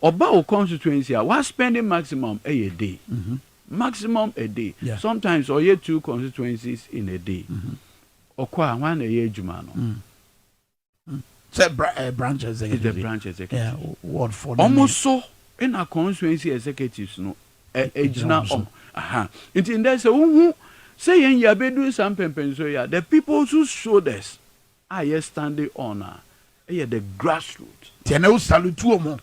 Oba constituency was spending maximum a day. Maximum a day. Yeah. Sometimes or 2 constituencies in a day. Okwa one a year jumano. Branch executive. It's the branch executive. Yeah, ward for almost so in our constituency executives no in there say say yen ya be do some pempenso ya the people who showed us are standing on the grassroots. Tiene salutu omo.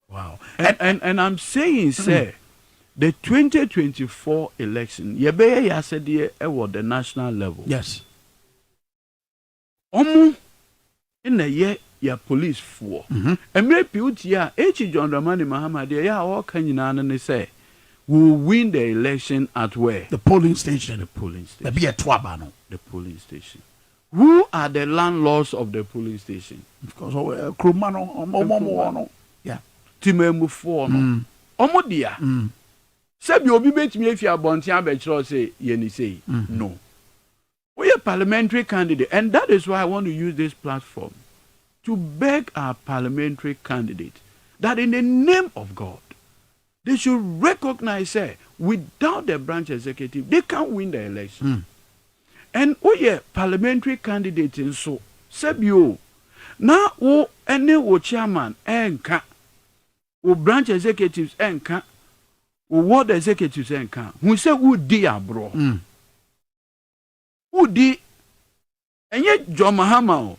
Wow. And I'm saying say the 2024 election ye be ya said here at the national level. Yes. In a year, your police for. And maybe Putia, John Dramani Mahama, they are all Kenyan and they say, will win the election at where? The polling station. The polling station. There be a twabano. The polling station. Who are the landlords of the polling station? Of course, Krumano, yeah. Timemu for no. Omodia. Sabi obi betimi if you are bontia betro say yeni say no. We are parliamentary candidate, and that is why I want to use this platform to beg our parliamentary candidate that in the name of God, they should recognize that without the branch executive, they can't win the election. And we are parliamentary candidates in so Sebio. Now any chairman enka, branch executives enka, ward executives enka, who say who dear bro. Who di and yet John Mahama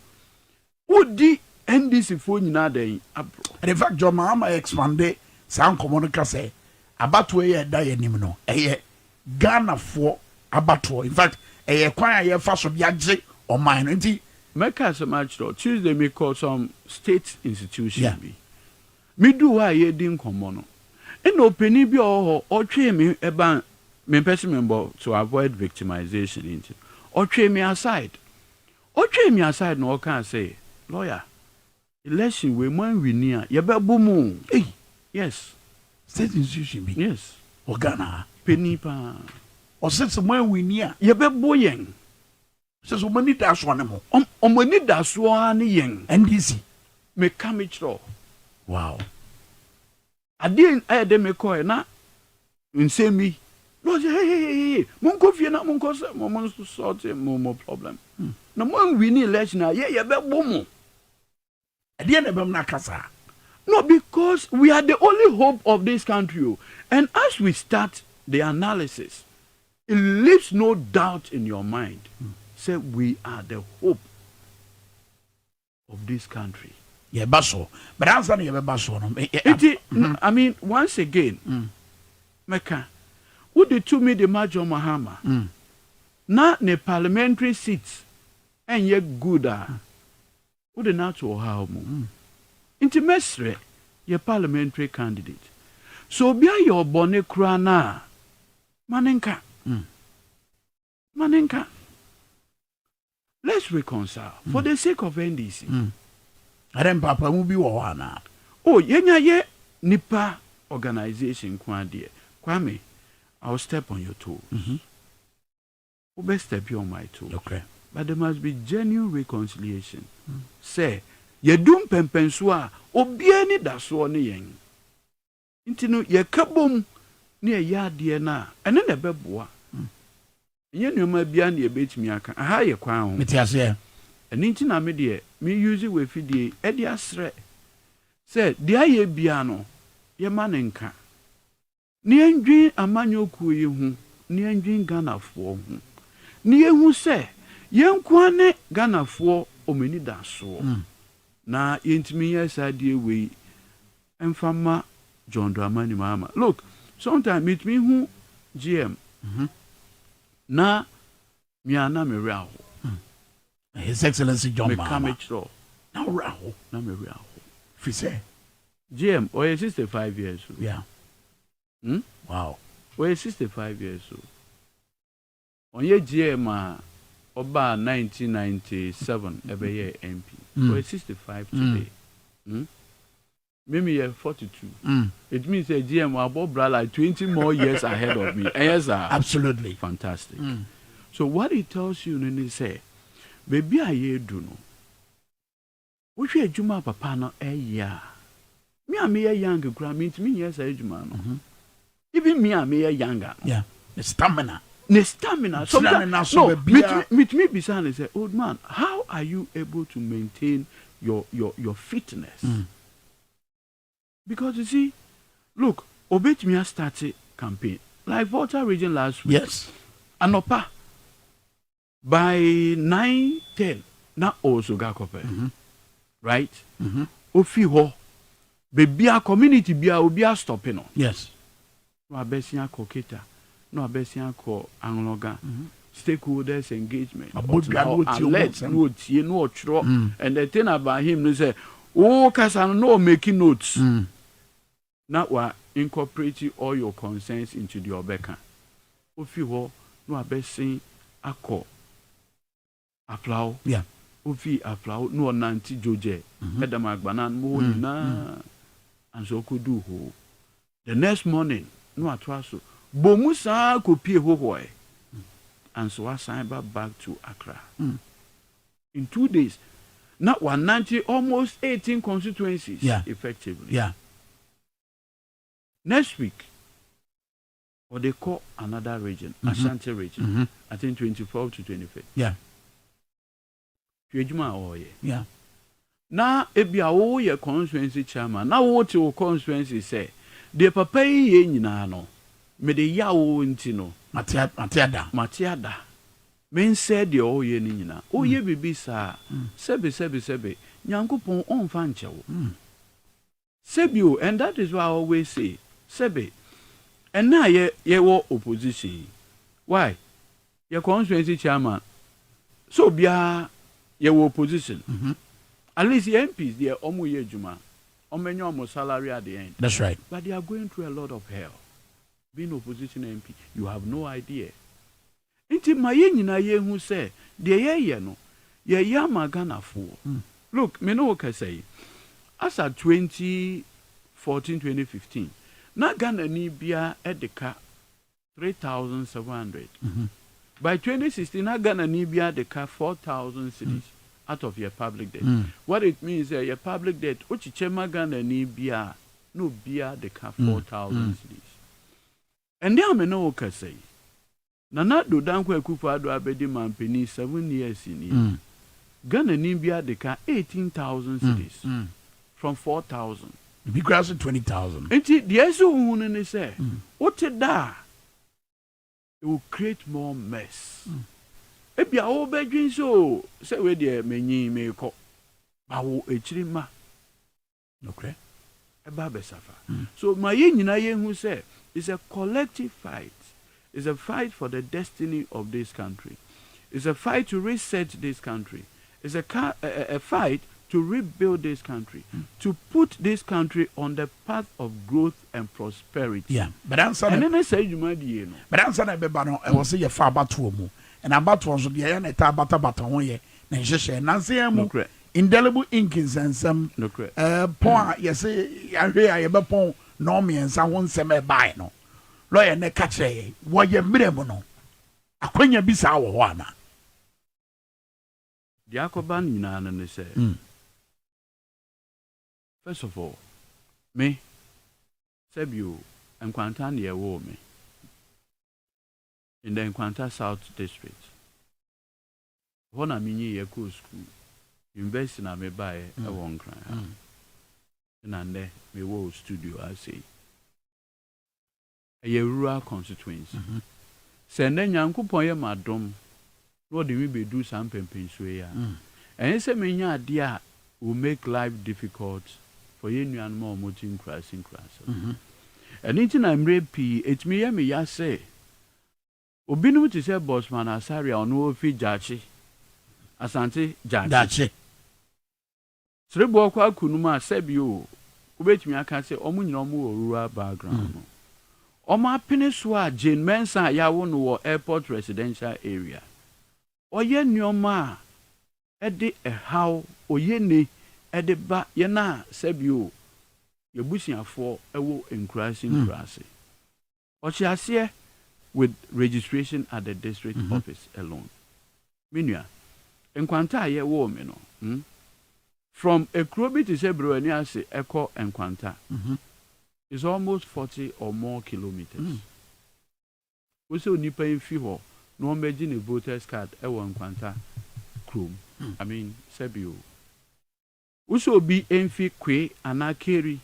who di NDC phone na den abro. And in fact John Mahama expanded sound communica say abatwe ye da ye nim no Ghana for abatwo. In fact kwan ye fa so biagye o man no nti make us match Tuesday me call some state institution bi me do why ye din komo no and openi bi o twe me eba me person member to avoid victimization into or train me aside. Or train me aside no can say, lawyer, election we man we near ye be boom. Hey, yes. State institution be. Yes. Or Ghana. Penny pa. Or since when we near ye be boyeng. Says money that's one more. Money that's one yen. NDC. Me come it through. Wow. I didn't me call na in say me. No, hey, Munko Fiena Munko, Momon sort more problem. No one we need election, yeah, but boom. At the end of Nakasa. No, because we are the only hope of this country. And as we start the analysis, it leaves no doubt in your mind. Say we are the hope of this country. Yeah, Basso. But answer you Basso. I mean, once again, Mecca. Who did to me the Major Mahama? Na ne parliamentary seats and yet good who the natural how intimesre ye parliamentary candidate. So be your bonnet crana manenka. Manenka. Let's reconcile for the sake of NDC. I don't papa will be one. Oh, ye nipa organization Kwame. Kwame. I'll step on your toes. Who best step you on my toes? Okay. But there must be genuine reconciliation. Say, ye dum pempensua, obieni da so ni yen. Intino ye kabom ni ya de na, ene na beboa. Ye numa bia na ye betimi aka. Aha ye kwan ho. Metiase. Ene ntina me de me use we fidie e de asre. Say, de aye bia no, ye ma ne nka. Ni endwin amanyoku yi hu ni endwin Ghanafoɔ hu ni ehu se yenkwa ne Ghanafoɔ omeni da so na yentimi yesa de we emfama John Dramani Mahama. Look, sometimes meet me hu GM na mi ana me real His Excellency John me Mahama na real na me real fi say GM or 65 years old. Yeah. Wow. We're 65 years old. On your GM, about 1997, every year MP. We're 65 today. Maybe you're 42. It means a GM above like 20 more years ahead of me. And yes, absolutely fantastic. So what it tells you, when they say, baby, I do know. What you do, my papa, no, yeah. Me a me young kura me ntimi yes adwuma no. Even me a me younger. Yeah. The stamina. The stamina. Sometimes no. Meet me beside and say, old man, how are you able to maintain your fitness? Because you see, look, obet me started campaign like Volta region last week. Yes. Anopa by 9:10 na also ga kope. Right? Ofi ho baby a community bia obi a stopping no. Yes. No abesia koketa. No abesia ko angloga. Stakeholders engagement. Alert no tie no otro and the thing about him no say oh kasa no making notes. Now we incorporating all your concerns into the obeka. Ofi ho no abesin akọ aplau. Yeah. Ofi aplau no nanti joje. Edam agbanan mo na and so could do ho. The next morning no atwaso. Bomusa kopie ho hoy. And so I signed back to Accra. In 2 days. Now 190 almost 18 constituencies effectively. Yeah. Next week, or they call another region, Ashanti region. I think 24 to 25. Yeah. Yeah. Now, if you are your constituency chairman, now what your constituency say? The papa ye no. Me de yawo ntino. Matiada. Men said the o ye nina. O ye bibi sa. Sebe. Nyankopon onfa nchewo. Sebio, and that is why I always say, Sebe. And now ye wo opposition. Why? Your constituency chairman. So bia ye wo opposition. At least the MPs they omo ye juma. Omenyo omo salary at the end. That's right. But they are going through a lot of hell. Being opposition MP, you have no idea. Inti maye nyina ye hu say de ye no ye ya magana fo. Look, me no can say as at 2014-2015 na Ghana ni bia edeka 3,700. By 2016 na Ghana ni bia edeka 4,000 cedis out of your public debt. What it means your public debt ochichema Ghana ni bia no bia edeka 4,000 cedis. And then I know what say. Nana do dankwe kufa do abedi mampeni 7 years in here. Ghana Nimbia deka 18,000 cities from 4,000. Big grass 20,000. And the yesu who say, what da? It will create more mess. Ebi a o bedwin so say we dey menyi me ko. Bawo echirima. Okay. Eba besafa. So my nyina ye hu say it's a collective fight. It's a fight for the destiny of this country. It's a fight to reset this country. It's a fight to rebuild this country, to put this country on the path of growth and prosperity. Yeah, but answer. And then I say you might be no. But answer na beba no. I was say you far batu mu. And about was the ya na ta bata ho ye. Na nhehye na nse mu. Indelible ink in sensem. No correct. Pon you say ahwe a ye be pon no me nsa ho nsem e bai no. Lawyer ne ka kire wo ye mremu no. Akwanya bi sa wo ho ana. Jacoban Yunan say, first of all, me, Sebio, and Quanta near war me in the Quanta South District. When I mean ye school, invest in a me buy a one cry. And then me wo studio, I say. A rural constituency. Send then Yanko Poya Madom. What do we do something pensuya? And it's a mania idea will make life difficult for you and more mountain crossing class. And anything I'm rapey, it's me ya say. Obinu to say bossman Asaria or no fee jachi. Asante jachi. Srebo kwa kunuma sebio. Ubet me I can say omunomu rural background. Oma Peniswa Jane Mensa Yawon airport residential area. Oye nyoma ede how oye ne ede ba ye na sebio ye busiafo ewo encouraging krase ochiase with registration at the district office alone minua enkwanta ye wo me no from a krobi to say Bruaniase Echo and Quanta. It's almost 40 or more kilometers. We saw Nipa in Fiho, no imagine a voter's card, Ewan Quanta, Chrome. I mean, Sebio. We saw be Enfi Kwe, Anakeri,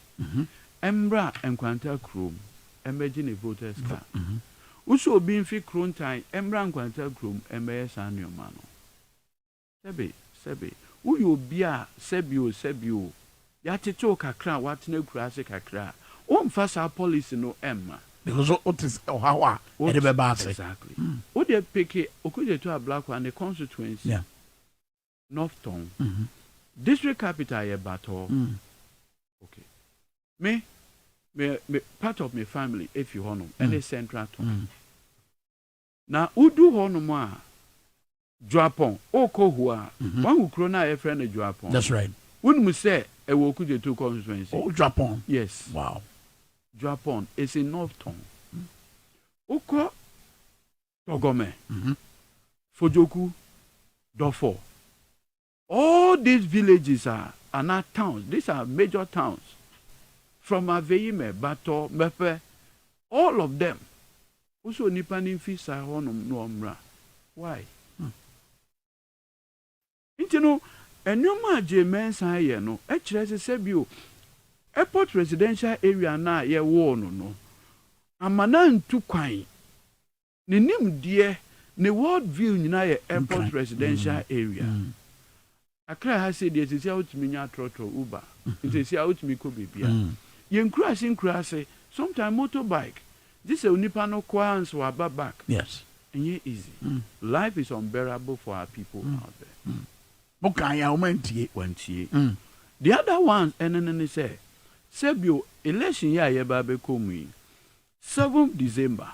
Embra and Quanta Chrome, imagine a voter's card. We saw be Enfi Chrome time, Embra and Quanta Chrome, MS and your mano. Sebe, who you be a Sebio, Yatito Kakra, what no classic Kakra. Fast our policy no Emma. Because what is how exactly. What they pick it, Okude to a black one, the constituency. Yeah. North Town. District capital a battle. Okay. Me part of my family, if you honor, any central town. Now, who do honor more? Japon, Oko Hua, one who crona a friend of Japon. That's right. Wouldn't we say a Okude to constituency? Oh, Japon. Yes. Wow. Japan is in North Town. Oko Togome, Fojoku, Dofo. All these villages are not towns. These are major towns. From Aveime, Bato, Mepe, all of them. Also, Nipanin Fisa Honum Nomra. Why? You know, and no more Xp0sęs no, Sebio. Airport residential area na ye wo no amana ntu kwan ne nim de ne world view nyina ye airport residential area akra ha se de sisi outimi nya trotro uber sisi outimi ko bibia ye nkura se sometimes motorbike this is unipa no kwans wa back. Yes, and ye easy. Life is unbearable for our people out there. Bokanya umentie. The other ones and say Sebio election ya yeba be komu 7th December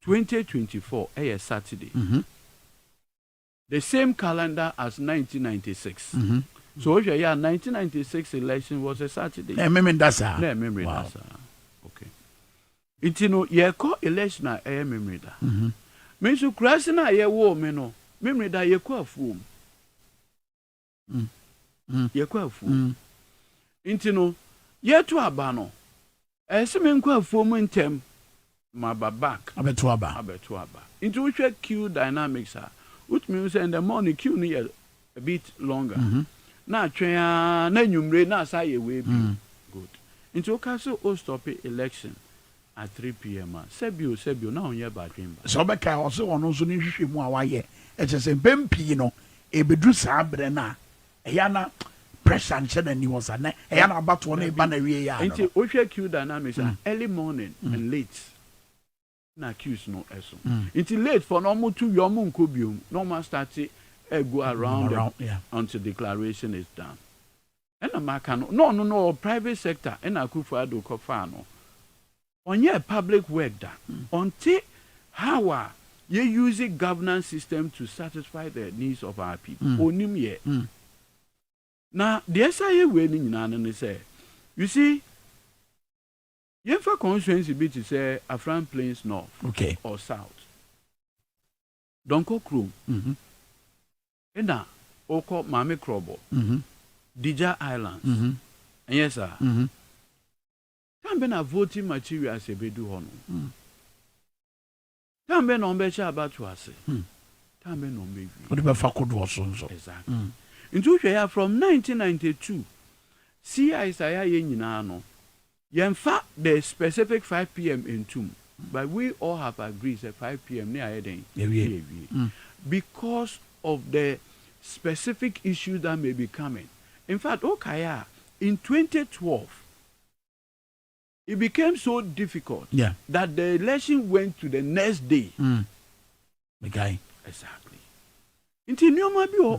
2024 a Saturday. The same calendar as 1996. So if you 1996 election was a Saturday. Memory dasa. Memory dasa. Okay. It no ye call election a memory da. Me so krasi na ye wo me no memory da ye ko afuom. Ye ko afuom. Intino ye to aba no me nkwa afuom ntem ma ba back abeto aba into which queue dynamics are which means in the morning queue ni a bit longer na twen na nwumre na sa ye we bi good into castle o stop election at 3 p.m. Sebio na onye ba dwen ba so be kai o se ono so ni hwehwe mu a wa ye e chese bempi no e bedu sa abre na eya na pressure and ni was na eya na abato na ba na wie ya into ohwe queue dynamics early morning and late na queues no eso into late for normal to your nko biom normal start go around until declaration is done and amaka no private sector and akufu ado kofa no onye public work da until how you using governance system to satisfy the needs of our people onim ye now the SIA we ni nyina no say you see Yenfa constituency be to say Afran Plains North or South. Donko Krum. Ena Oko Mame Krobo. Dija Islands. And yes, sir. Tambe na voting materials e bedu hono. Tambe no mbecha abatu ase. Tambe no mbevi. Odi be fa Kwadwosheldon. Exactly. Into hwe from 1992. CI saya ye nyina no. Yenfa the specific 5 p.m. in Tum, but we all have agreed that 5 p.m. near because of the specific issues that may be coming. In fact, Okaya in 2012, it became so difficult that the election went to the next day. The guy exactly.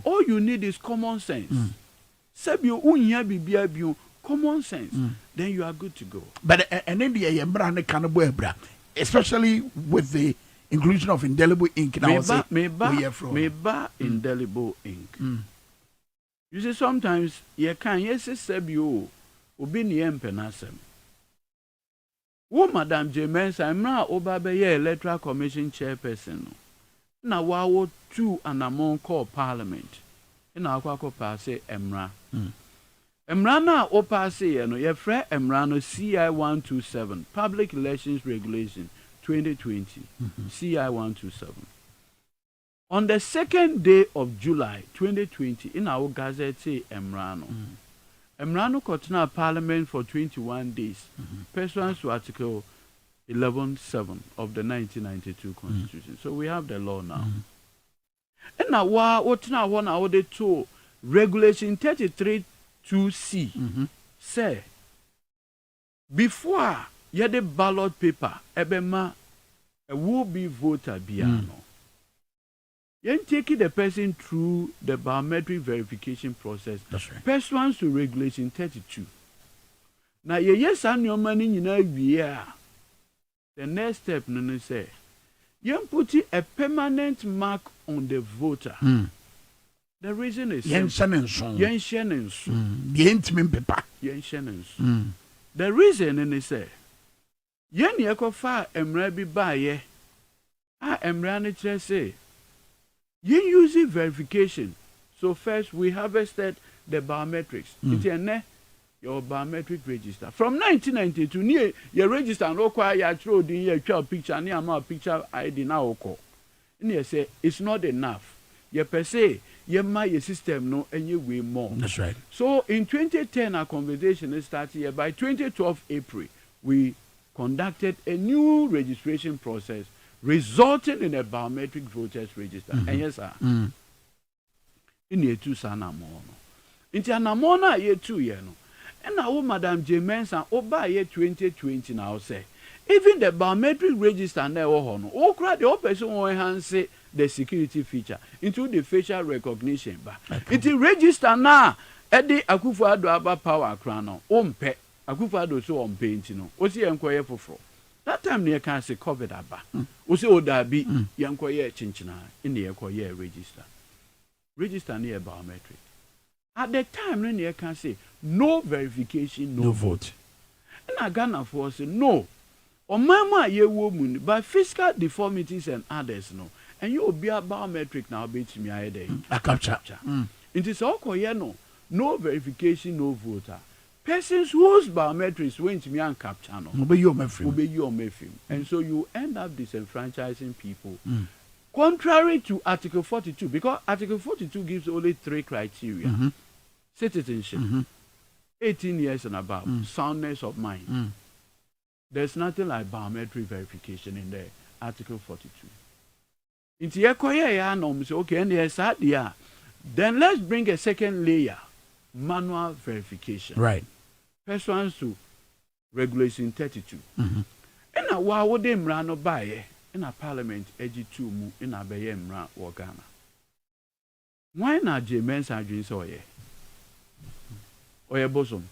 All you need is common sense. Sebio unya bibia bio. Common sense, then you are good to go. But and then the especially with the inclusion of indelible ink. Meba indelible ink. You see, sometimes you can Sebio obi ni empenasem. Wo Madam Xp0sęs I'm now over electoral commission chairperson. Na wawo 2 and among call parliament. In our pass say emra. Emrana opase no ye frɛ emrano CI 127 Public Elections Regulation 2020 CI 127. On the 2nd day of July 2020 in our gazette emrano. Emrano Kotna Parliament for 21 days. Pursuant to Article 11.7 of the 1992 Constitution. So we have the law now. And now what now one hour the two Regulation 33(2)(c) say before you the ballot paper ebema a will be voter biano. You take the person through the biometric verification process. That's right. Pursuant to Regulation 32. Now yes and your money the next step no say you put a permanent mark on the voter. The reason is the reason is say yen yekofa emra bi baye emra ne kire say yen using verification. So first we harvested the biometrics. It's your biometric register from 1992 near your register no kwa ya throw din your child picture near my picture ID na oko. And say it's not enough. You per se you my system no any way more. That's right. So in 2010 our conversation started here. By 2012 April we conducted a new registration process resulting in a biometric voters register. And yes sir. In year 2 sana mo no. Inti anamona year 2 year no. And now, Madam Xp0sęs, over year 2020 now say, even the biometric register now, oh, crowd the person will enhance the security feature into the facial recognition. It is register now. Eddie Akufo-Addo aba power crown ompe Akufo-Addo so on painting. Osi enquire for. That time near can say COVID aba. Osi odabi yankoye chinchina in the enquire register. Register near biometric. At the time, when you can say no verification, no vote. And I Ghana for say no. Or mama ye woman by physical deformities and others no. And you will be a biometric now beat me a day. A capture. It is all no verification, no voter. Persons whose biometrics went to me and capture no. Obey your mefim. And so you end up disenfranchising people. Contrary to Article 42, because Article 42 gives only 3 criteria. Citizenship, 18 years and above, soundness of mind. There's nothing like biometric verification in there, Article 42. Okay, then let's bring a second layer, manual verification. Right. Pursuant to Regulation 32. And now, why would they run by in a parliament AG2 mu in a Bayemra or Ghana? Why not Xp0sęs dreams or ye? Or your bosom?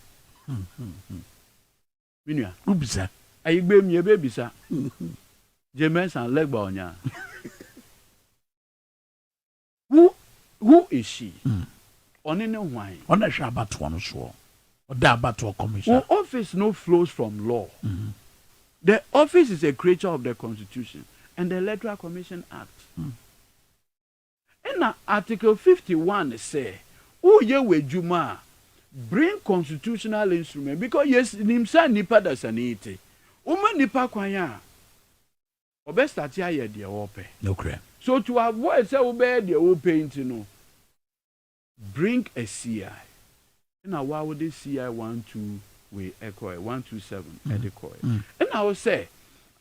Minya, Ubisa. I blame your baby, sir. Xp0sęs leg bonya. Who is she? On any wine. On a Shabbat one so. Or that battle commission. Office no flows from law. The office is a creature of the Constitution and the Electoral Commission Act. And Article 51 say, "Oh ye we juma bring constitutional instrument because yes nimsa nipa da sanite. Uma nipa kwanya. Obe start here de ope. No crap. So to avoid say obe de ope no, bring a CI. And now why would this CI 12 we echo 127 echo? And I will say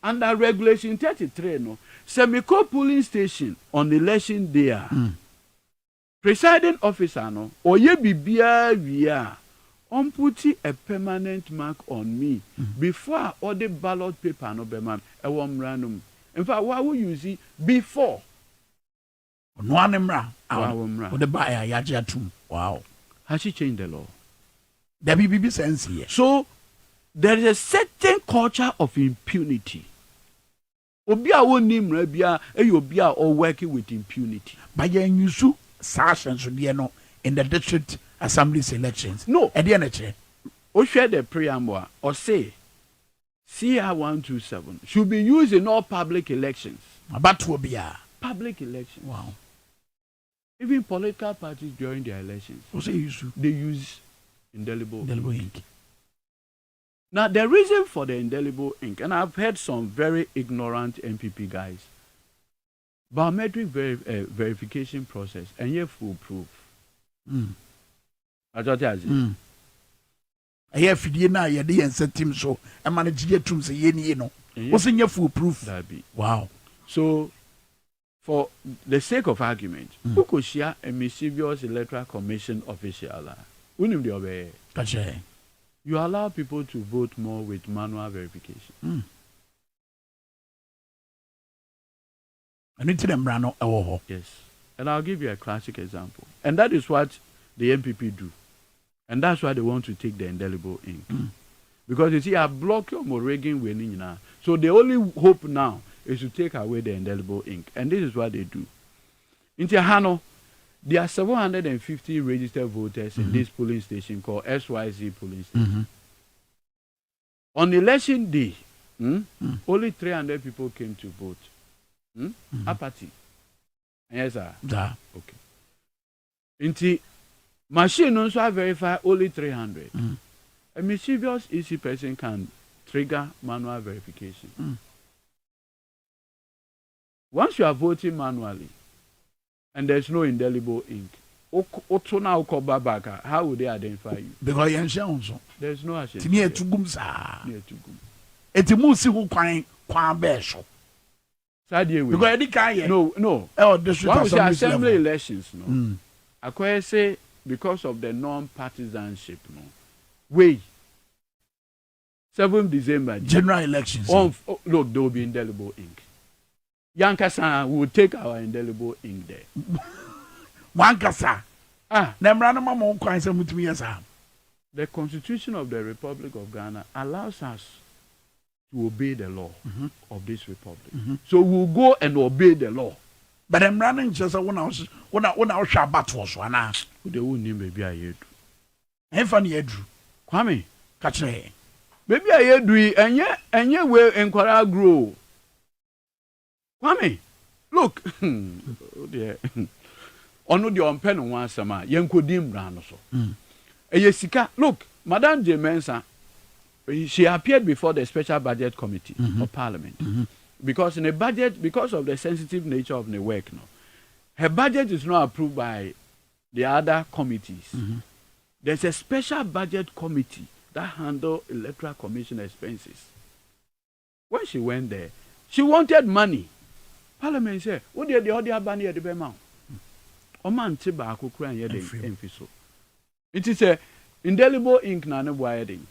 under Regulation 33 no, semi-co polling station on election day. Presiding officer no or ye bibia via on putting a permanent mark on me before all the ballot paper no be man a warm random. In fact, why would you see before? No one the buyer yajatum. Wow. Has she changed the law? The Xp0sęs here. So there is a certain culture of impunity. Obia woni mra bia obia or working with impunity. But you use sessions no in the district assembly's elections. No. At the end, or share the preamble or say CI 127 should be used in all public elections. About to be a public elections. Wow. Even political parties during their elections. They use indelible ink. Now, the reason for the indelible ink, and I've heard some very ignorant MPP guys, biometric verification process, and you foolproof. I thought I said. I have fiddy now, you didn't set him so. I manage to get to say, you know, what's in your foolproof? That be. Wow. So, for the sake of argument, who could share a mischievous electoral commission official? You allow people to vote more with manual verification. And it's them run over. Yes. And I'll give you a classic example. And that is what the MPP do. And that's why they want to take the indelible ink. Because you see, I block your rigging winning now. So the only hope now is to take away the indelible ink. And this is what they do. In Tehano, there are 750 registered voters in this polling station called SYZ polling station. On election day, only 300 people came to vote. Apathy. Yes, sir. Yeah. Okay. Inti machine also verify only 300. A mischievous easy person can trigger manual verification. Once you are voting manually and there's no indelible ink, how would they identify you? Because there's no action. No. Once the assembly elections, I say because of the non-partisanship, wait. 7th December. General elections. Look, there will be indelible ink. Yankasa will take our indelible ink there. Wankasa. The Constitution of the Republic of Ghana allows us to obey the law of this republic. So we'll go and obey the law. But I'm running just when I was Shabbat was one. They won't name baby I do. And funny, Edru. Kwame, Catch me. Baby I do, and yet will inquire grow. Kwame, look. Oh dear. Ono the on pen one summer, young Kodim Branoso. Yesika, look, Madame Xp0sęs, she appeared before the Special Budget Committee of Parliament. Because in a budget, because of the sensitive nature of the work, her budget is not approved by the other committees. There's a special budget committee that handle electoral commission expenses. When she went there, she wanted money. Parliament said, "What did the other banny at the Bema? Oman Tiba Kukran Yeding Enfiso." It is a indelible ink na ne boyeding.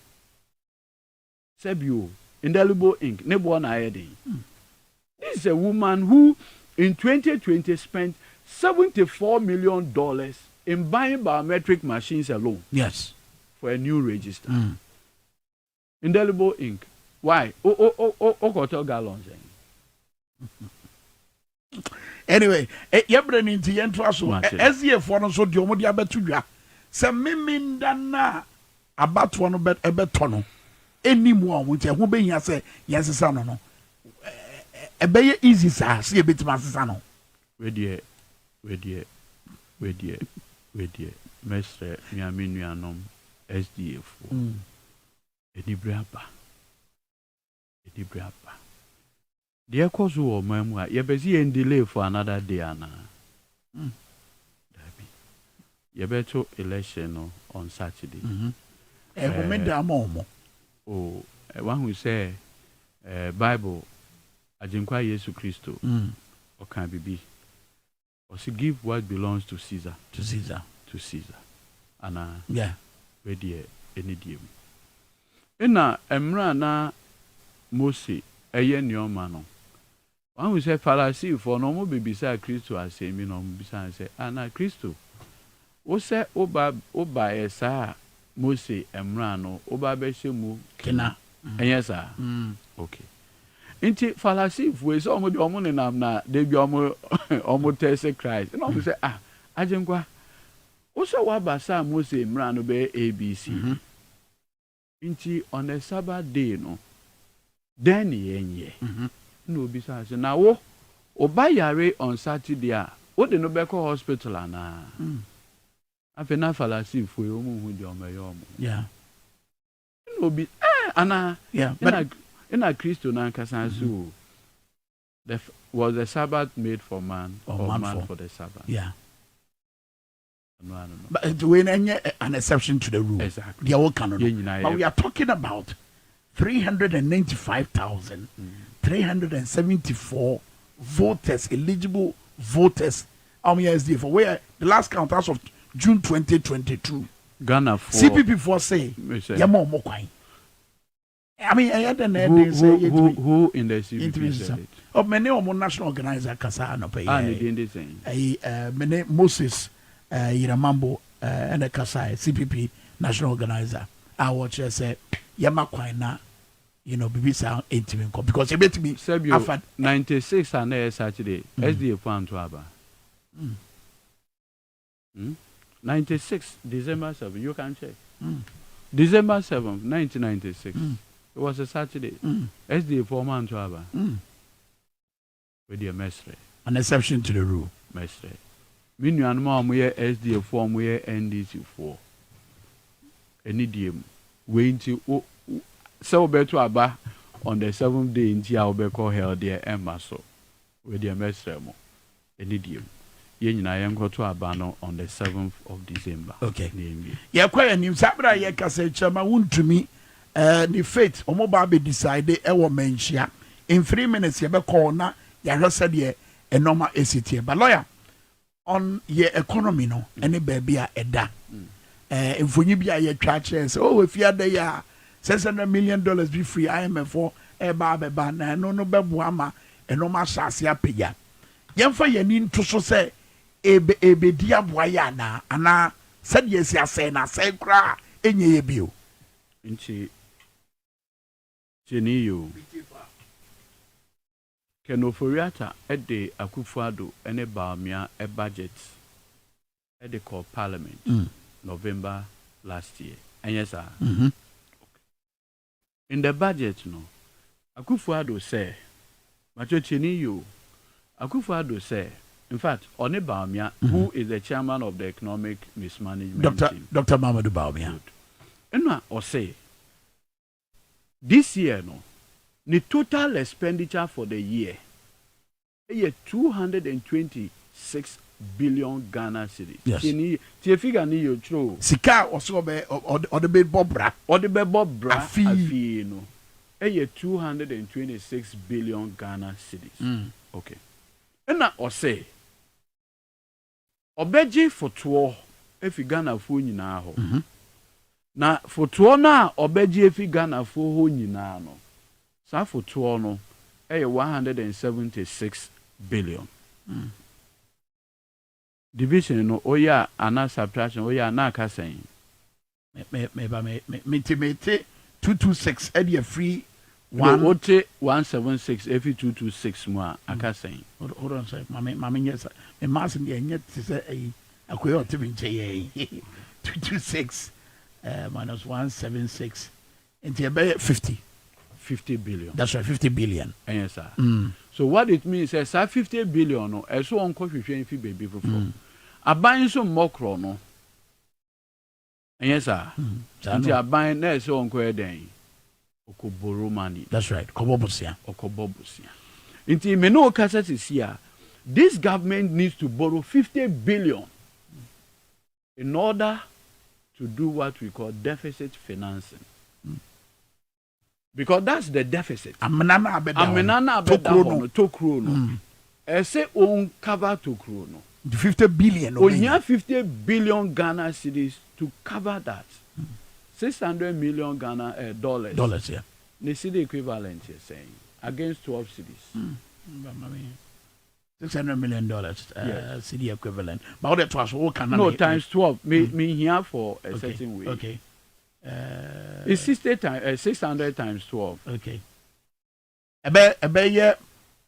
Sebio, indelible ink, ne bo na yeding. This is a woman who in 2020 spent $74 million in buying biometric machines alone. Yes. For a new register. Indelible ink. Why? Hotel gallons. Anyway, you're bringing to Yentraso. As the foreign so the Omodia Betuya. Some memin dana about one bet a betono. Any more which I won't be here say, yes, son. No. A bay easy, sir. See a bit, Master Sano. Where dear. Mestre, Miaminuanum, SDF. Edibrapa. Dear cause or memoir, you're busy and delay for another day, Anna. You better election on Saturday. Oh, one who say, Bible, Ajinkwa Yesu Christo, or can be. Or she give what belongs to Caesar. To Caesar. And yeah. Ready any deal. Ina Emra na Mose, a yen your man. One who say, Pharisee for no more be beside Christo, I say, me no beside say, Anna Christo. O say, Oba esa Mose Emrano, Oba Beshemu Kena. Yes, sir. Okay. Inti Pharisee for so much omon na they be almost test Christ. And I say, Ajenkwa. Also, what Basa Mose Emrano be ABC. Inti on a Sabbath day, no. Then ye. No, besides, now, Oba Yare on Saturday, what the Nobeko Hospital, afena falasi fo e omu hu de omeyo omo yeah no be ana yeah but in a Christo na nkasa so was the Sabbath made for man or man for the Sabbath? Yeah. No. But when an exception to the rule, exactly. They all canon. But we are talking about 395,374 voters, eligible voters. SDF, where the last count as of June 2022. Ghana for CPP4 say, I mean, I had who in the CPP said it? Oh, many of national organizer Kasa no pay. Many Moses Yiramambo and the Kasai CPP national organizer. I watch say Yama Kwaina, Bibisa 18 because it bet me 96 and Saturday SDA plan to Aba. 96 December 7, you can check. December 7th, 1996. It was a Saturday. SDA 4 man to Aba. With your mestre. An exception to the rule. Mestre. Minuan mom we SDA 4, we NDC 4. Any DM. Wait till so better Aba on the 7th day in Tiaobe held there Emma so. With your mestre mo. Any DM. Yen go to Abano on the 7th of December. Okay. Yeah, quite a new Sabra Yakase Chama won't to me. The fate Omoba be decided ewo mentia. In 3 minutes, you be corner, ya said ye a normal ACT. But lawyer on ye economy no, any baby a da. If when you be a ye churches, oh, if you are there, $600 million be free, IMF for a baba, no bebuama, and no masasia paya. Yamfa ye need to so say. Ebe dia boya na ana said yes ya say na say kra enye ye bio nti cheniyo kenoforiata ede akufuado ene baamia e budget ede call parliament November last year and yes sir in the budget no akufuado say macho cheniyo akufuado say in fact, Oni Baumia, who is the chairman of the economic mismanagement team. Dr. Mamadou Baumia. And I say, this year, the total expenditure for the year is 226 billion Ghana cedis. Yes. The figure ni you throw. Sika also be or the bed bobra. Or the bed bobra. Afi no. 226 billion Ghana cedis. Okay. And I say. Obeji foto efi Ghana fo nyina ho na foto na obeji efi Ghana fo ho nyina no sa foto no 176 billion division no oya ana subtraction oya na aka sen me 226 e dey free 176 every 226 more aka sen hold on say mama yes me mass dey nyet say akoyo tibin che 226 minus 176 into about 50 billion. That's right, 50 billion. Yes sir. So what it means is 50 billion no e so onko hwehwe fi baby fofo aban so mokro no yes sir. Nti aban na e so onko eden okoboro money. That's right. Okobobusia. Inti me no kasa here. This government needs to borrow 50 billion in order to do what we call deficit financing. Because that's the deficit. Amenana abeda tokro no. E say on cover tokro no. 50 billion. Onya 50 billion Ghana cedis to cover that. 600 million Ghana dollars. Dollars, yeah. The cedi equivalent you're saying against 12 cedis. $600 million yes. Cedi equivalent. But what that was all can times 12. Me here for a certain way. Okay. It's 600 times 12. Okay. About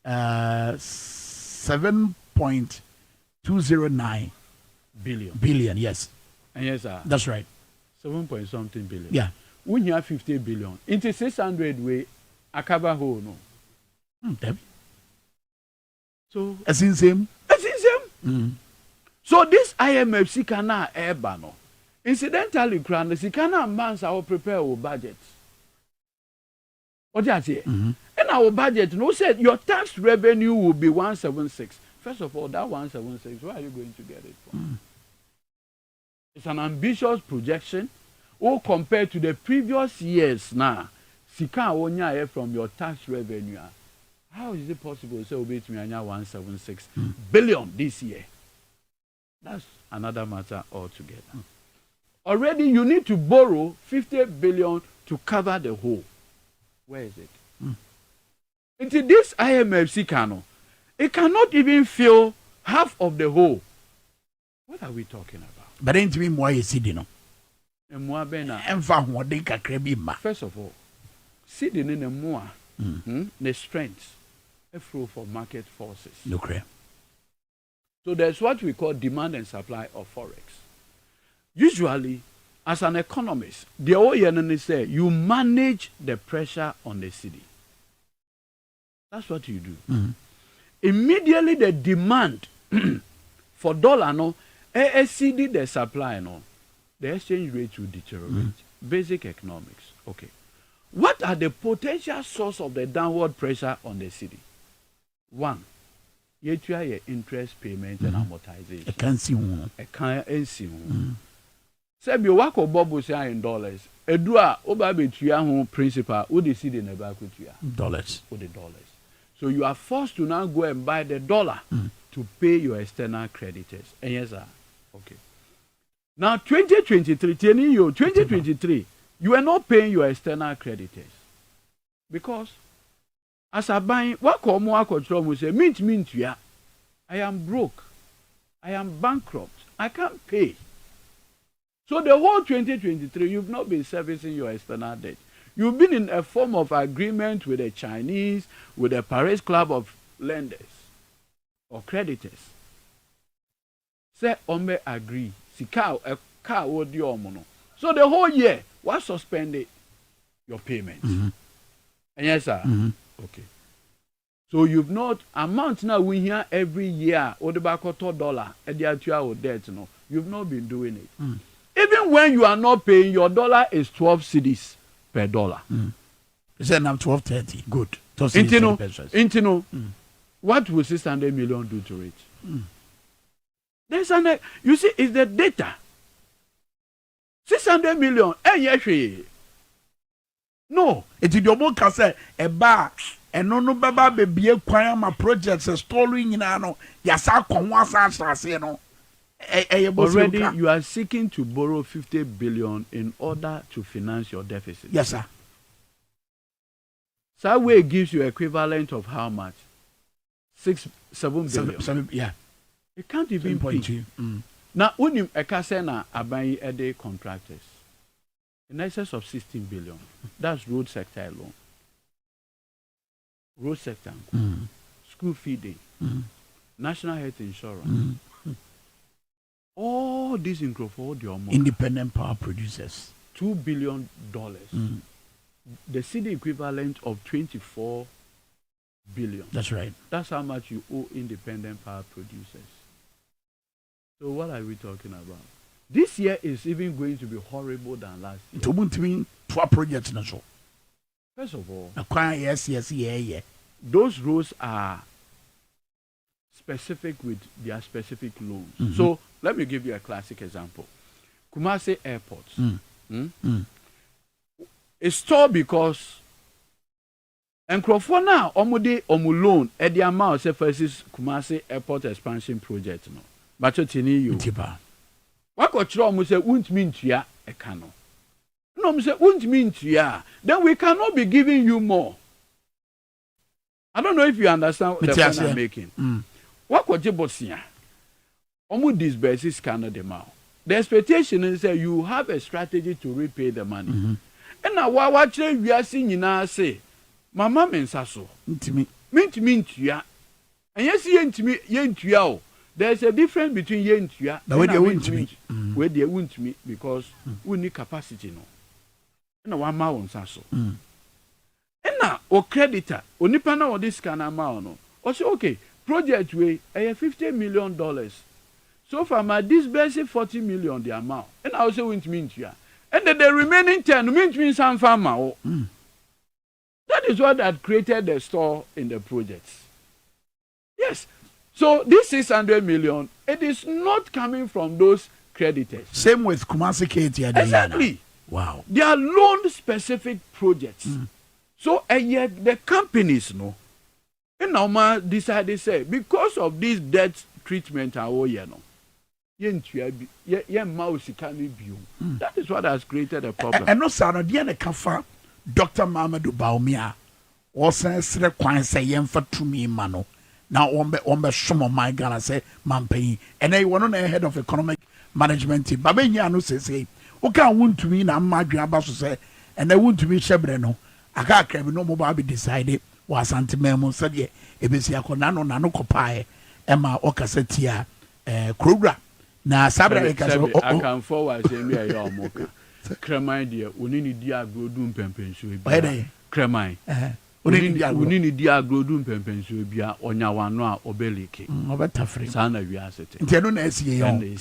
7.209 billion. Yes. And yes, sir. That's right. 7.something billion. Yeah. When you have 50 billion, into 600 way, akaba ho no. Damn. So as in same. So this IMF sika na eba no. Incidentally, Kran, the sika na months I will prepare our budget. What do you say? And our budget, no said your tax revenue will be 176. First of all, that 176, where are you going to get it from? It's an ambitious projection. Or compared to the previous years now, sika wonya from your tax revenue. How is it possible to say obey me 176 billion this year? That's another matter altogether. Already you need to borrow 50 billion to cover the whole. Where is it? Into this IMF sika, it cannot even fill half of the whole. What are we talking about? But ain't me more you see, no. First of all, sitting in a more the strength for market forces. Okay. So there's what we call demand and supply of forex. Usually, as an economist, the OEN say you manage the pressure on the city. That's what you do. Immediately the demand for dollar no exceeded the supply no, the exchange rate will deteriorate. Basic economics. Okay. What are the potential source of the downward pressure on the city? One, your interest payment and amortization. I can't see one. I can't see one. Say you work or bubble say in dollars. Edua oba betua ho principal wo the city na ba kwetua. Dollars. With the dollars. So you are forced to now go and buy the dollar to pay your external creditors. And yes, sir. Okay. Now 2023, you are not paying your external creditors. Because as a buying, what come say, mint ya. I am broke. I am bankrupt. I can't pay. So the whole 2023, you've not been servicing your external debt. You've been in a form of agreement with the Chinese, with the Paris Club of Lenders or creditors. Say, Ome agree. So the whole year, what suspended your payments? And yes, sir. Okay. So you've not amount now we hear every year or the back of $2 at the actual debt. No, you've not been doing it. Even when you are not paying, your dollar is 12 cedis per dollar. You said now 12.30. Good. Intino, what will 600 million do to it? There's an you see, it's the data. 600 million. No. It's your book say a bar and no baba baby acquire my projects a story in ano. Yasa konwasa you know. Already you are seeking to borrow 50 billion in order to finance your deficit. Yes, sir. So that way gives you equivalent of how much? 7 billion. 7, yeah. It can't even be. Now, unim ekasena abayi ede contractors in excess of 16 billion. That's road sector alone. Road sector, school feeding, national health insurance. All these independent power producers. $2 billion. The city equivalent of 24 billion. That's right. That's how much you owe independent power producers. So what are we talking about? This year is even going to be horrible than last year. It won't mean 12 projects. First of all, yes. Those roads are specific with their specific loans. So let me give you a classic example. Kumasi Airport. It's tall because Nkrofo na omudi loan at the amount say versus Kumasi Airport expansion project no. But tini you. What got wrong say won't mean to a cano. No, say won't mean to then we cannot be giving you more. I don't know if you understand the point I'm making. What got you bosia? Omu disburses cannot the amount. The expectation is that you have a strategy to repay the money. And now what we are seeing now say, Mama mensaso. Mint ya. And yes, yentuya. There's a difference between yentuya and where they won't me because we need capacity no. And one ma saso. And now o creditor, onipana or this kind of amount no. O say okay, project way $50 million. so far my disbursing 40 million the amount and I also went mean to ya and then the remaining 10 means some farmer. That is what had created the store in the projects. Yes. So this 600 million, it is not coming from those creditors. Same with Kumasi KT. Exactly. Wow. They are loan-specific projects. So yet the companies know. And now decided say because of this debt treatment, that is what has created a problem. And no sir, the kafa Dr. Mamadou Baumia was a kwan say yemfa to me mano. Now on some of my Ghana say Mampay and I want on head of economic management team. Babenya no say okay want to me na madua baso say and I want to be shebreno. Aka krebe no mobile be decided was antimemo said ye ebesi akona no nano kopae ema okasetia krogra na sabra I can forward say me ayo omoka kremai dia oni ni dia agrodu mpempenso bia kremai oni ni dia agrodu mpempenso bia onya wano a obeleke obetafre sana wi asete nteno na esi ye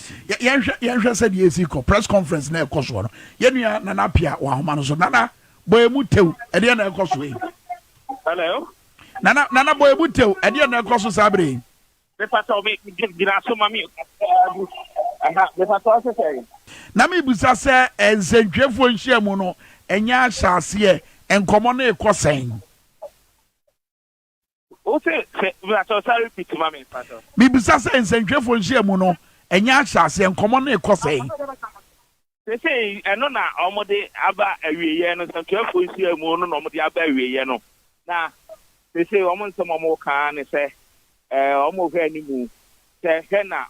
yenhwe said ye esi ko press conference na ekoso no ye nua na na pia wa homa no so nana boy mu tew e de na ekoso e hello nana boy mu tew e de na ekoso sabre me pato me gina so mami me pato se na me busa se enzentwefo nhia mu no enya ahyase e enkomo na ekosen o se me pato sorry repeat mami pato me busa se enzentwefo nhia mu no enya ahyase enkomo na ekosen say eno na omode aba awieye no ntwefo nhia mu no na omode aba awieye no na say omo nsem omo ka ne se omo hwe ni mu se he na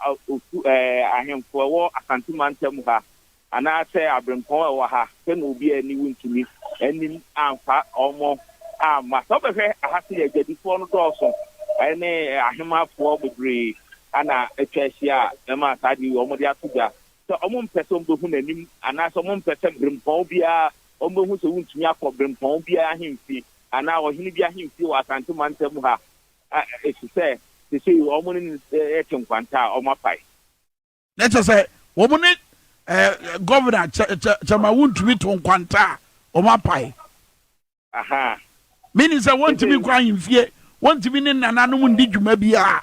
ahemfo wo asantimantem ha ana se abrenkon wo ha se no obi ani wuntumi ani amfa omo ama so be hwe ahase ya gadifo no doso ene ahemafo bebre ana etwahia ema sadi omo de atuga so omo mpese mbo hu nanim ana so omo mpese brempon bia omo hu so wuntumi akọ brempon bia ahemfi ana ohini bia ahemfi wo asantimantem ha se they say woman etin kwanta o mapai let us say woman governor chama wuntumi to kwanta o mapai aha meaning say want to be kwan fie want to be ne nananum ndi dwuma bia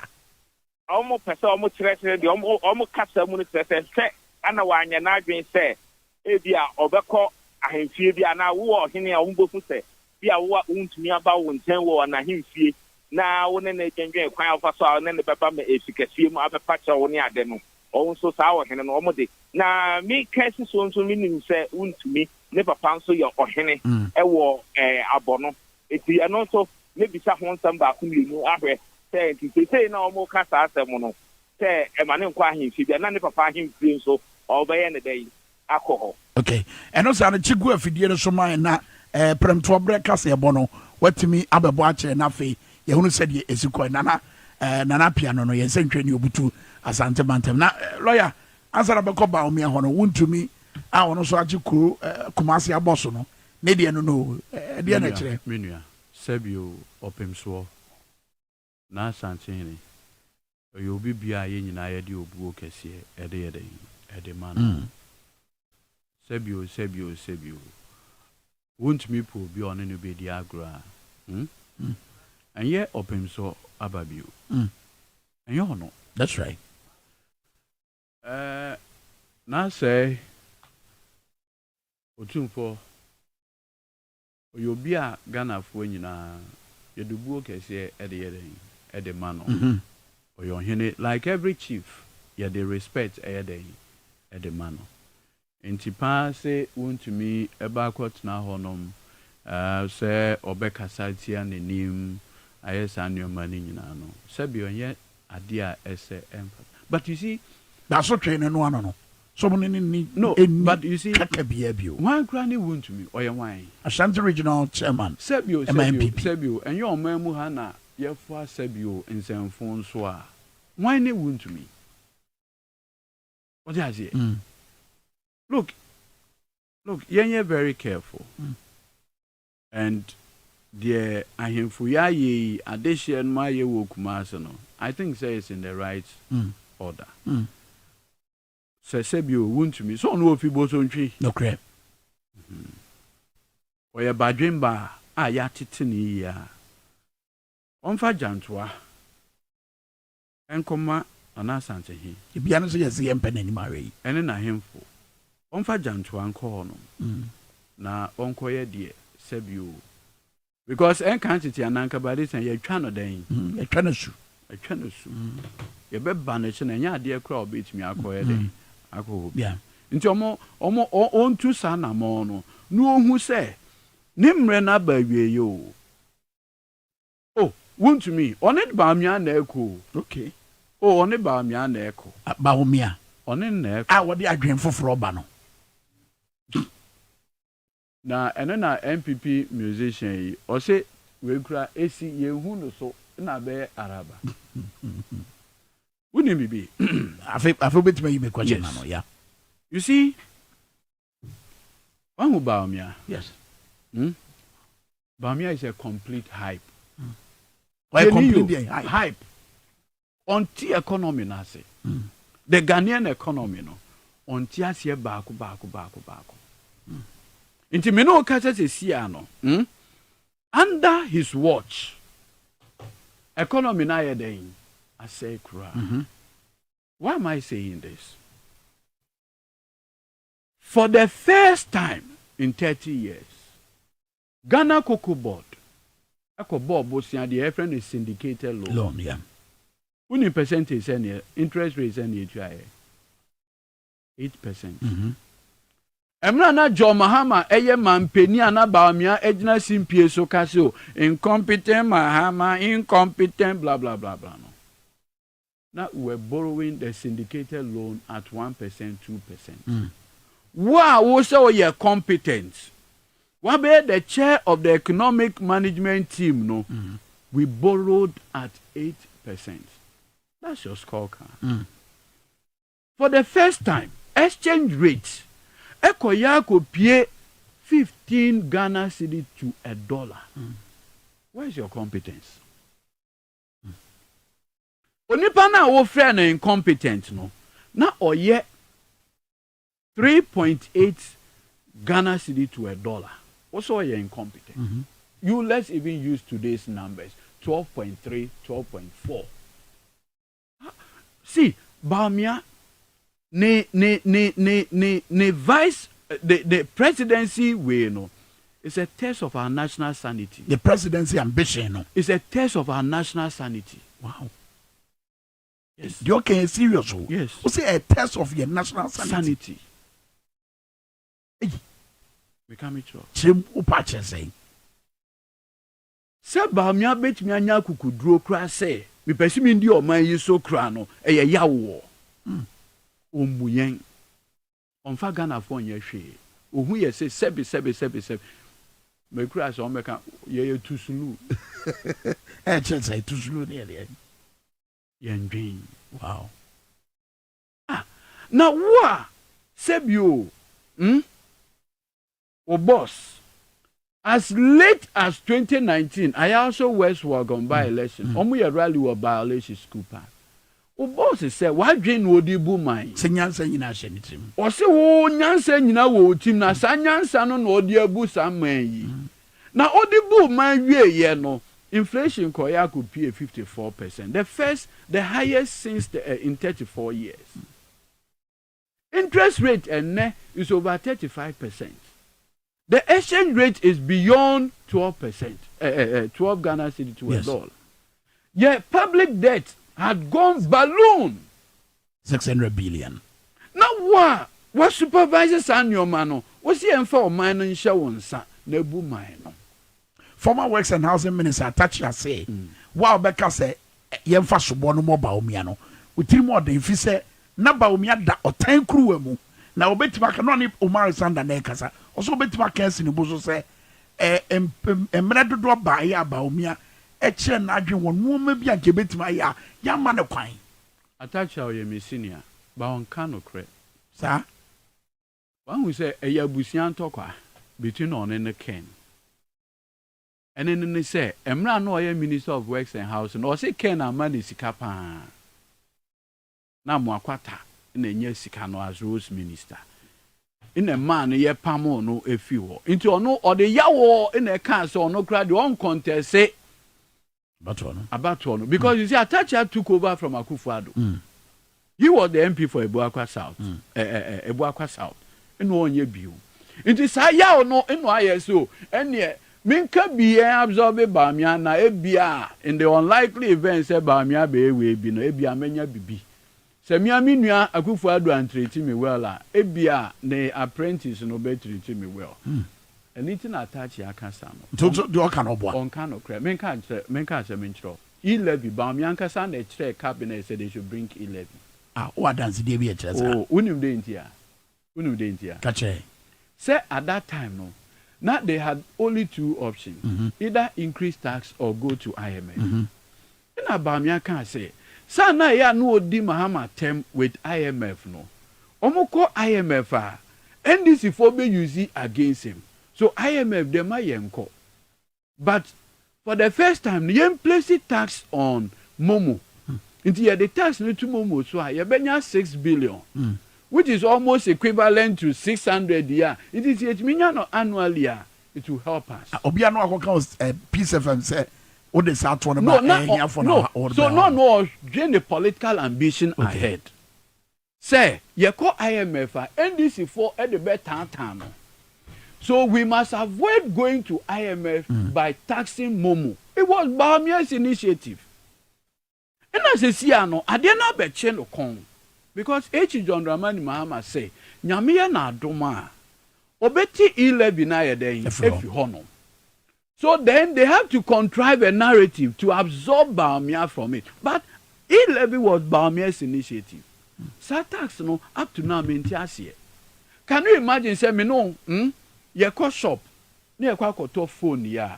omo pese omo trese de omo kasa mu ne trese se ana wanya na adwen se e bia obekọ ahemfie bia na wo ohene a wombofu se bia wo wuntumi aba wo nten wo na ahemfie na wone na gengen kwan afa so na ne beba me efikasie mu abepa cha wone ade no o so sa wo hene no omode na mi kesi so nso mi nim se wuntumi ne papa nso ye ohene ewo abono eti ano so ne bisa ho nsam ba ku mienu ahwe se enti se na omo ka sa asem no se e ma ne nkwa ahemfi bia na ne papa ahemfi nso o be ye ne dai akoho okay eno sa na chigu afidie no so man na premto breka se ebono watimi abebo a kire na fe yehunu said ye esiko nana piano no ye sentwe ni obutu asante bantem na lawyer answer abeko ba omi ho no wuntumi a wono so agi kuro kumasi aboso no ne de no de na kire menua sabio opemso na asante ni oyo bibia ye nyina ye de obuo kese ede man sabio wuntumi po bi ono no be di agra and yet open so ababio and you know that's right now say otumfo oyobia Ghana fo nyina yedubuo kese ede man oyo hene like every chief ye dey respect ede man entipa say want me eba kwot na honom say obekasa tia nenim ayesa nyoma ni nyina no sabi onye ade a ese but you see that's so train no no so ni no but you see one granny want me oye wan Ashanti regional chairman sabio and your mamu ha na yefo sabio nsemfo nso a wan ne want me what do I say look you're very careful and the ahemfu ya ye addition ma ye wo kumase no I think say it's in the right order Sesebio won't me. So no fibo so tree. No crap. Or your badrimba, yatitini ya. Onfa jantwa. Enkoma anasante hi. Ibiano so yes yempen any marry. Ene na hemfo. Onfa jantwa nko no. Na onkoye de sebio. Because enkantiti ananka bade san ye twa no den. Ye twa no su. Ye twa no su. Ye be ba no che na nya ade kra obetimi akoye den. Akọ. Yeah. Nti omo ontu sa na mo no. No ohu se nimre na ba wie yo. Oh, won't me. On it ba mi na eko. Okay. Oh, on it ba mi na eko. Ba homia. On it na eko. Ah, what the adwen foforo ba no. Na eno na MPP musician yi. O se we kura esi ye hu no so na be araba. Wouldn't be. I feel bit me make question no, yeah. You see, one who Baumia. Yes. Baumia is a complete hype. Why complete hype? On the economy na say. The Ghanaian economy no. On the asie baako. Inti me no kasa se sia no. Under his watch, economy na ye den. I say kura. Why am I saying this? For the first time in 30 years, Ghana Cocoa Board, Eco Board, the friend is syndicated loan. Loan, yeah. What percentage any interest rate any 8%. Emrana John Mahama, man penny and Baumia, Edna Xp0sęs, incompetent Mahama, incompetent, blah blah blah blah. No. Now we're borrowing the syndicated loan at 1%, 2%. Wow, also you're competent. What about the chair of the economic management team? No, we borrowed at 8%. That's your scorecard. For the first time, exchange rate, Ekoyako pay 15 Ghana cedi to $1. Where's your competence? Onipa na wo friend incompetent no. Na oye 3.8 Ghana cedi to $1. Also you're incompetent. You let's even use today's numbers. 12.3, 12.4. See, Baumia ne vice the presidency way no. It's a test of our national sanity. The presidency ambition no. It's a test of our national sanity. Wow. Yes. You okay serious? Yes. What's a test of your national sanity? We can't meet you. Chim upache say. Se Baumia bet me anya kukuduro kra say. Me pesimi ndi o man yi so kra no eye yawo. Omuyen. Onfa Ghana fo nya hwe. Ohu ye say sebe. Me kra so meka ye tusulu. Say tusulu ne. Yendwin. Wow. Now what? Sebio. O boss. As late as 2019, I also Westwagon by election. Omu ye rally wa violation school park. O boss said, "Why drain wo di bu man?" Se nyansa nyina hye ne tim. O se wo nyansa nyina wo tim na sa nyansa no na odi abu sa man yi. Na odi bu man wie ye no. Inflation koya could be 54%. The highest since in 34 years. Interest rate is over 35%. The exchange rate is beyond 12%. 12 Ghana cedi to $1. Yeah, public debt had gone balloon. 600 billion. Now what supervisors and your man? What's the for mine and show on sa nebu mine? Former Works and Housing Minister Atachi say, "Wow, Becca say, yemfa sobo no mo Baumia no. Witiri mo den fi say na Baumia da otan kruwa mu. Na obetima ka no ni Omar Sanda na ekasa. Also obetima ka esi ni boso say emre dodo ba ya Baumia e kire na adwen won no ma bi anke betima ya ma ne kwan." Atachi o ye me senior, ba on kano kre. Sa? One who say e ya busian tokwa between on and the Ken. And then they say, Emra no ye Minister of Works and Housing, or say Ken and money sikapa. Na mwakwata. na enye sika no as Rose Minister. In a man ye pamo no efi into ono or the yawo in a cancer or no crowd one contest say about one because you see Atacha took over from Akufo-Addo. He was the MP for Ebuakwa South. Ebuakwa South. In one year view. It is a yaw no in YSO and yet Minka be absorbed by me na ebia in the unlikely event say by me be we be no ebia menya bibi. Se mi aminua Akufo-Addo and treat me well ebia ne apprentice no be treat me well. Anything attach ya kasa no. So do kan obo. On kan no kra. Menka se menchro. 11 ba mi ankasa na kire cabinet said they should bring 11. What dance dey be kire sa. Oh, unim de ntia. Unim de ntia. Kache. Say at that time no. Now they had only two options. Either increase tax or go to IMF. In Abamia can say, Sana ya no di Mahama term with IMF no. Omoko IMF NDC for be using against him. So IMF they might yenko. But for the first time, they place tax on Momo. Into the tax no to Momo so you benya 6 billion. Which is almost equivalent to 600 year. It is $8 annually. It will help us. Obiano akoko Xp0sęs say o de sa to no. So no, drain the political ambition ahead. Say, you call IMF NDC for at the better time. So we must avoid going to IMF by taxing Momo. It was Bahamia's initiative. And as a Siano, I did not bet Chen Okong. Because John Dramani Mahama say, Nyamiya na doma. Obeti 11 na yede if hono. So then they have to contrive a narrative to absorb Bahamiya from it. But 11 was Bahamia's initiative. Tax no up to now maintiasiye. Can you imagine say me no, ye ko shop, ne ye kwa to phone ya.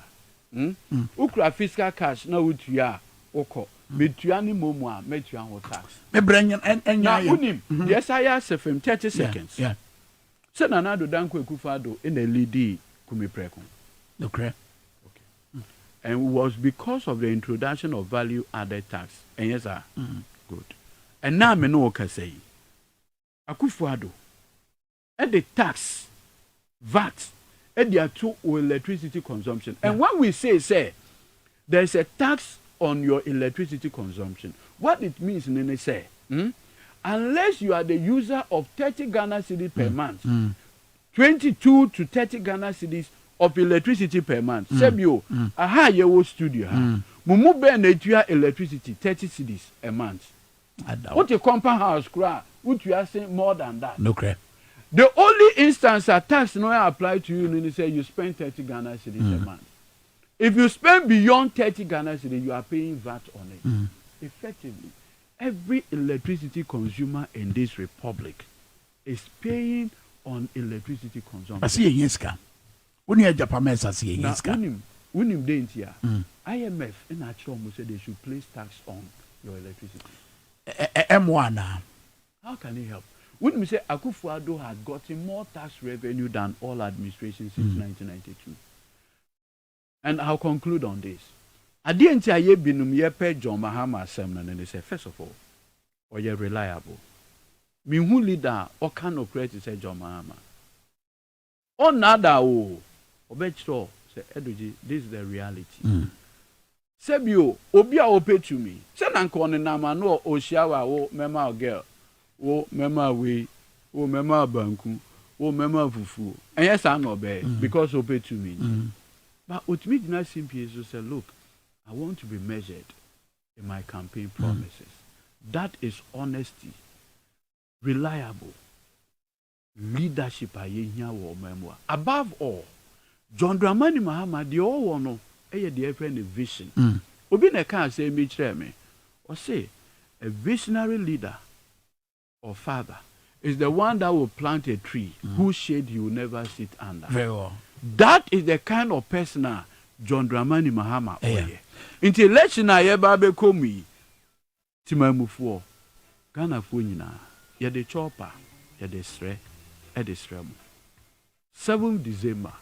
Ukra fiscal cash na utuya oko. Metuani Momo metuan ho tax. Me brenyan enya unim. Yes I asked him 30 seconds. Yeah. Say Nanado Danko Akufo-Addo in a lady kumi preko. Okay. And it was because of the introduction of value added tax. And yes sir. Good. And now me no can say Akufo-Addo and the tax VAT and their two electricity consumption. And when we say there's a tax on your electricity consumption. What it means, Nene say, unless you are the user of 30 Ghana cedis per month, 22 to 30 Ghana cedis of electricity per month. Sebio, aha yewo studio ha. Mumu be na electricity 30 cedis a month. What a compound house cry, would you are saying more than that? No crap. The only instance a tax no apply to you, Nene say you spend 30 Ghana cedis a month. If you spend beyond 30 Ghana cedis, you are paying VAT on it. Effectively, every electricity consumer in this republic is paying on electricity consumption. I see a yeska. When you are Japanese, I see a yeska. Unim dentia. IMF in actual said they should place tax on your electricity. M1. How can it help? When we say Akufo-Addo had gotten more tax revenue than all administrations since 1992. And I'll conclude on this. At the end of the year, John Mahama assembly, and they say, first of all, or you're reliable. Me who leader or kind of credit say John Mahama. Or nada o. Obetro say Edudzi, this is the reality. Sebio, obia ope to me. Say nankone nama no oshiawa o mema girl. O mema we, o mema banku, o mema fufu. And yes, I know because ope to me. But with me, did not simply say, look, I want to be measured in my campaign promises. That is honesty, reliable leadership. Above all, John Dramani Mahama, the all one, the vision. Obi ne can say me, or say a visionary leader or father is the one that will plant a tree whose shade you will never sit under. Very well. That is the kind of person John Dramani Mahama. Into election I ever come Timamufu Ghana Funina. You're the chopper, you're the stre, the strem. 7th December,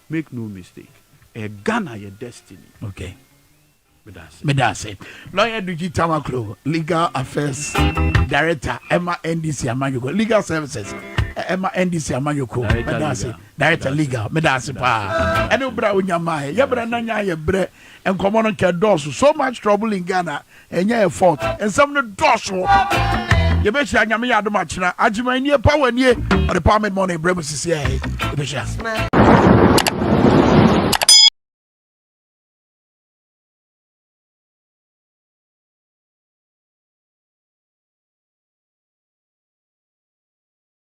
make no mistake. A Ghana your destiny. Okay. Medase. Lawyer Edudzi Tamakloe, Legal Affairs Director, Emma NDC Amanyoko, Legal Services, Emma NDC Amanyoko, Medase, Director Legal, Medase pa. Eno bra unyama, ye bra nanya ye bre, and common on dosu. So much trouble in Ghana, and ye fault, and some of the dosu. You bet you anyame ya do match na. Ajima ni power ni, or the parliament money, breakfast is here.